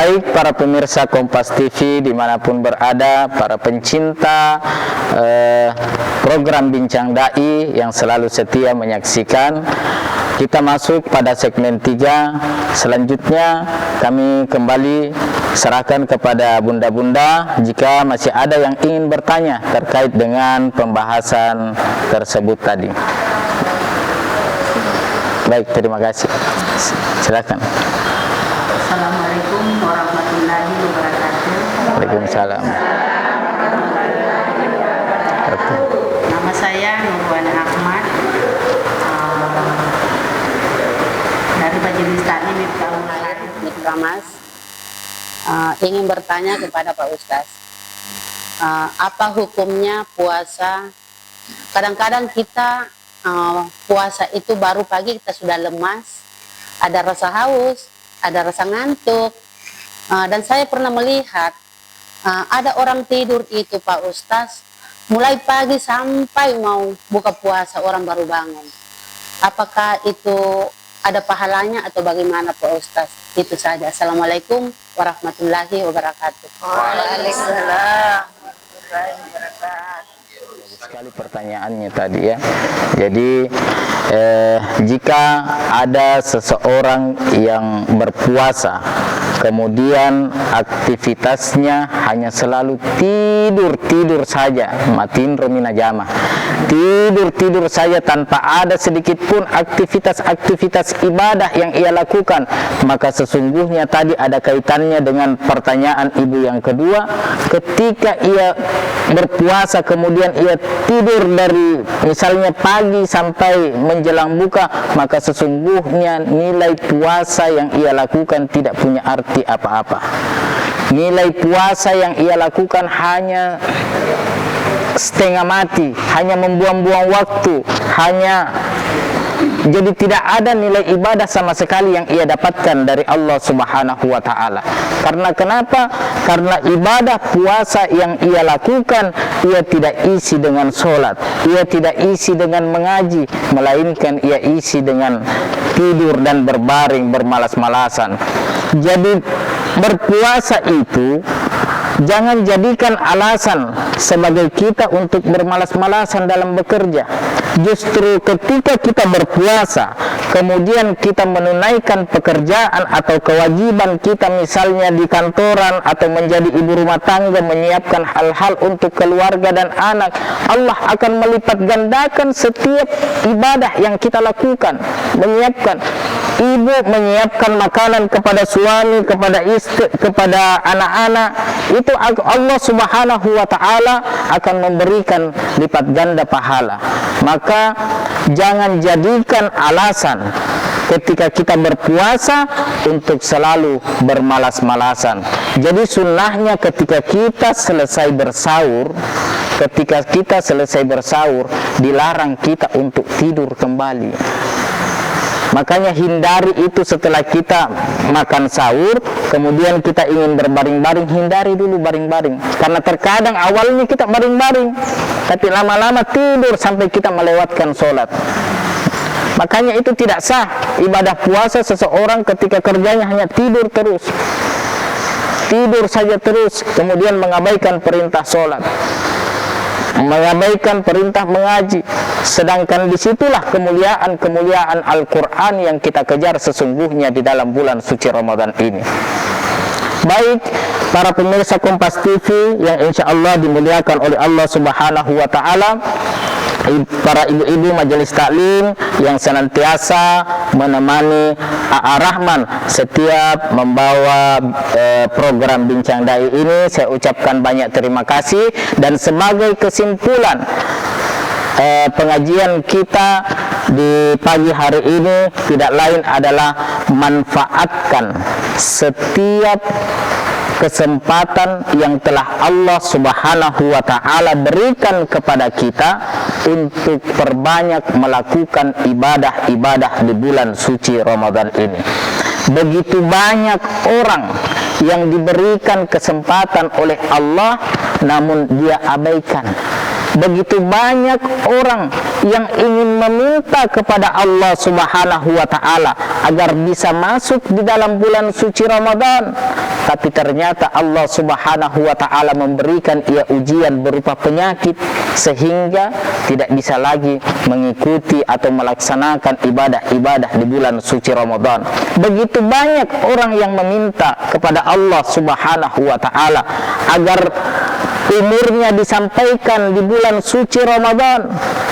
Baik para pemirsa Kompas TV dimanapun berada, para pencinta program Bincang Dai yang selalu setia menyaksikan, kita masuk pada segmen 3. Selanjutnya kami kembali serahkan kepada bunda-bunda jika masih ada yang ingin bertanya terkait dengan pembahasan tersebut tadi. Baik, terima kasih. Silakan. Assalamualaikum warahmatullahi wabarakatuh. Waalaikumsalam. Nama saya Nurwana Ahmad dari Majelis Taklim Miftahul Mas. Ingin bertanya kepada Pak Ustaz, apa hukumnya puasa? Kadang-kadang kita puasa itu baru pagi kita sudah lemas, ada rasa haus, ada rasa ngantuk, dan saya pernah melihat ada orang tidur itu Pak Ustaz mulai pagi sampai mau buka puasa orang baru bangun. Apakah itu ada pahalanya atau bagaimana Pak Ustaz? Itu saja. Assalamualaikum warahmatullahi wabarakatuh. Waalaikumsalam. Sekali pertanyaannya tadi ya. Jadi jika ada seseorang yang berpuasa kemudian aktivitasnya hanya selalu tidur saja, matiin romina jama, tidur saja tanpa ada sedikit pun aktivitas ibadah yang ia lakukan, maka sesungguhnya tadi ada kaitannya dengan pertanyaan ibu yang kedua. Ketika ia berpuasa kemudian ia tidur dari misalnya pagi sampai menjelang buka, maka sesungguhnya nilai puasa yang ia lakukan tidak punya arti apa-apa. Nilai puasa yang ia lakukan hanya setengah mati, hanya membuang-buang waktu, jadi tidak ada nilai ibadah sama sekali yang ia dapatkan dari Allah Subhanahu wa Ta'ala. Karena kenapa? Karena ibadah puasa yang ia lakukan, ia tidak isi dengan sholat, ia tidak isi dengan mengaji, melainkan ia isi dengan tidur dan berbaring, bermalas-malasan. Jadi berpuasa itu jangan jadikan alasan sebagai kita untuk bermalas-malasan dalam bekerja. Justru ketika kita berpuasa, kemudian kita menunaikan pekerjaan atau kewajiban kita misalnya di kantoran atau menjadi ibu rumah tangga, menyiapkan hal-hal untuk keluarga dan anak, Allah akan melipat gandakan setiap ibadah yang kita lakukan. Menyiapkan, ibu menyiapkan makanan kepada suami, kepada istri, kepada anak-anak, itu Allah Subhanahu wa Ta'ala akan memberikan lipat ganda pahala. Maka jangan jadikan alasan ketika kita berpuasa untuk selalu bermalas-malasan. Jadi sunnahnya ketika kita selesai bersaur, dilarang kita untuk tidur kembali. Makanya hindari itu setelah kita makan sahur, kemudian kita ingin berbaring-baring, hindari dulu baring-baring. Karena terkadang awalnya kita baring-baring, tapi lama-lama tidur sampai kita melewatkan sholat. Makanya itu tidak sah ibadah puasa seseorang ketika kerjanya hanya tidur terus. Tidur saja terus, kemudian mengabaikan perintah sholat, mengabaikan perintah mengaji. Sedangkan disitulah kemuliaan Al-Quran yang kita kejar sesungguhnya di dalam bulan suci Ramadan ini. Baik para pemirsa Kompas TV yang insya Allah dimuliakan oleh Allah Subhanahu wa Ta'ala, para ibu-ibu majelis taklim yang senantiasa menemani A.A. Rahman setiap membawa program Bincang Dai ini, saya ucapkan banyak terima kasih. Dan sebagai kesimpulan pengajian kita di pagi hari ini tidak lain adalah manfaatkan setiap kesempatan yang telah Allah Subhanahu wa Ta'ala berikan kepada kita untuk perbanyak melakukan ibadah-ibadah di bulan suci Ramadan ini. Begitu banyak orang yang diberikan kesempatan oleh Allah namun dia abaikan. begitu banyak orang yang ingin meminta kepada Allah Subhanahu wa ta'ala agar bisa masuk di dalam bulan suci Ramadan, tapi ternyata Allah Subhanahu wa ta'ala memberikan ia ujian berupa penyakit sehingga tidak bisa lagi mengikuti atau melaksanakan ibadah-ibadah di bulan suci Ramadan. Begitu banyak orang yang meminta kepada Allah Subhanahu wa ta'ala agar umurnya disampaikan di bulan suci Ramadan,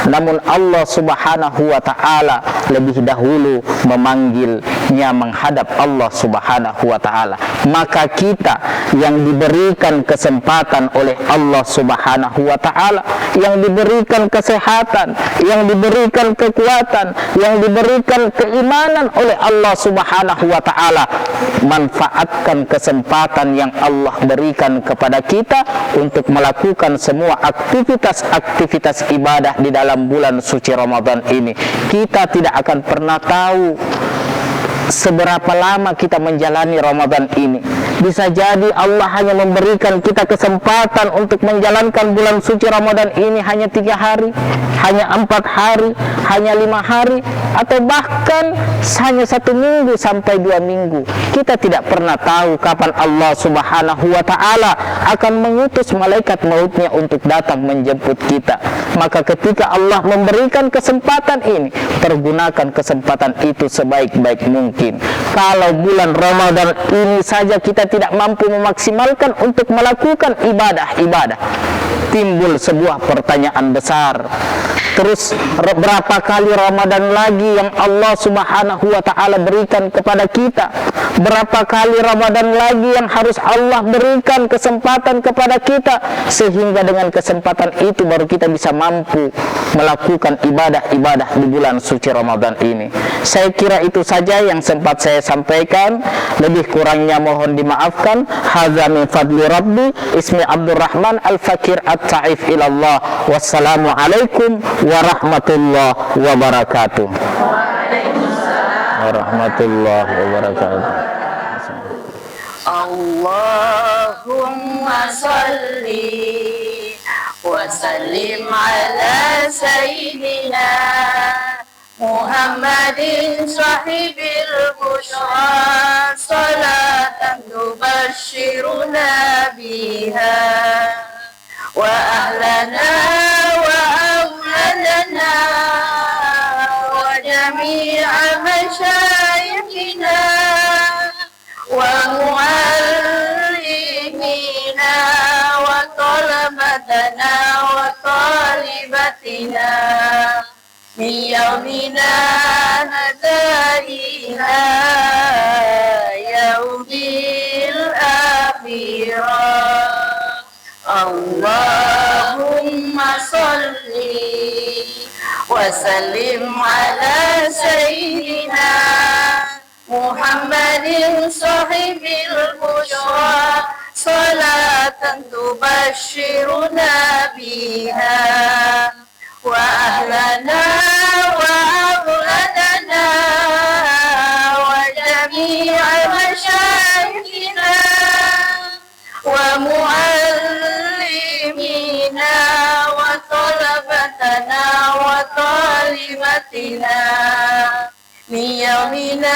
namun Allah Subhanahu wa ta'ala lebih dahulu memanggilnya menghadap Allah Subhanahu wa ta'ala. Maka kita yang diberikan kesempatan oleh Allah Subhanahu wa ta'ala, yang diberikan kesehatan, yang diberikan kekuatan, yang diberikan keimanan oleh Allah Subhanahu wa ta'ala, manfaatkan kesempatan yang Allah berikan kepada kita untuk melakukan semua aktivitas ibadah di dalam bulan suci Ramadan ini. Kita tidak akan pernah tahu seberapa lama kita menjalani Ramadan ini. Bisa jadi Allah hanya memberikan kita kesempatan untuk menjalankan bulan suci Ramadan ini hanya 3 hari, hanya 4 hari, hanya 5 hari, atau bahkan hanya 1 minggu sampai 2 minggu. Kita tidak pernah tahu kapan Allah Subhanahu wa ta'ala akan mengutus malaikat mautnya untuk datang menjemput kita. Maka ketika Allah memberikan kesempatan ini, pergunakan kesempatan itu sebaik-baik mungkin. Kalau bulan Ramadan ini saja kita tidak mampu memaksimalkan untuk melakukan ibadah-ibadah, timbul sebuah pertanyaan besar. Terus berapa kali Ramadan lagi yang Allah Subhanahu wa ta'ala berikan kepada kita? Berapa kali Ramadan lagi yang harus Allah berikan kesempatan kepada kita, sehingga dengan kesempatan itu baru kita bisa mampu melakukan ibadah-ibadah di bulan suci Ramadan ini. Saya kira itu saja yang sempat saya sampaikan. Lebih kurangnya mohon dimaafkan. Hadza min fadli Rabbi. Ismi Abdurrahman Al-Fakir At-Ta'if ilallah. Wassalamualaikum warahmatullahi wabarakatuh. Warahmatullahi wabarakatuh. Allahumma salli wa sallim ala sayyidina Muhammadin sahibil bushra, salatan tubashshiruna biha wa ahlana wa awladana wa jami'a masyayikhina wa muallimina wa talabatana wa talibatina min yaumina hadha ila yaumil akhirah. Allahumma salli wa sallim ala sayyidina Muhammadin sahibil bushra, salatan tubashshiruna biha wa ahlana wa awladana wa jami'a masyayikhina wa muallimina wa talabatana wa talibatina min yaumina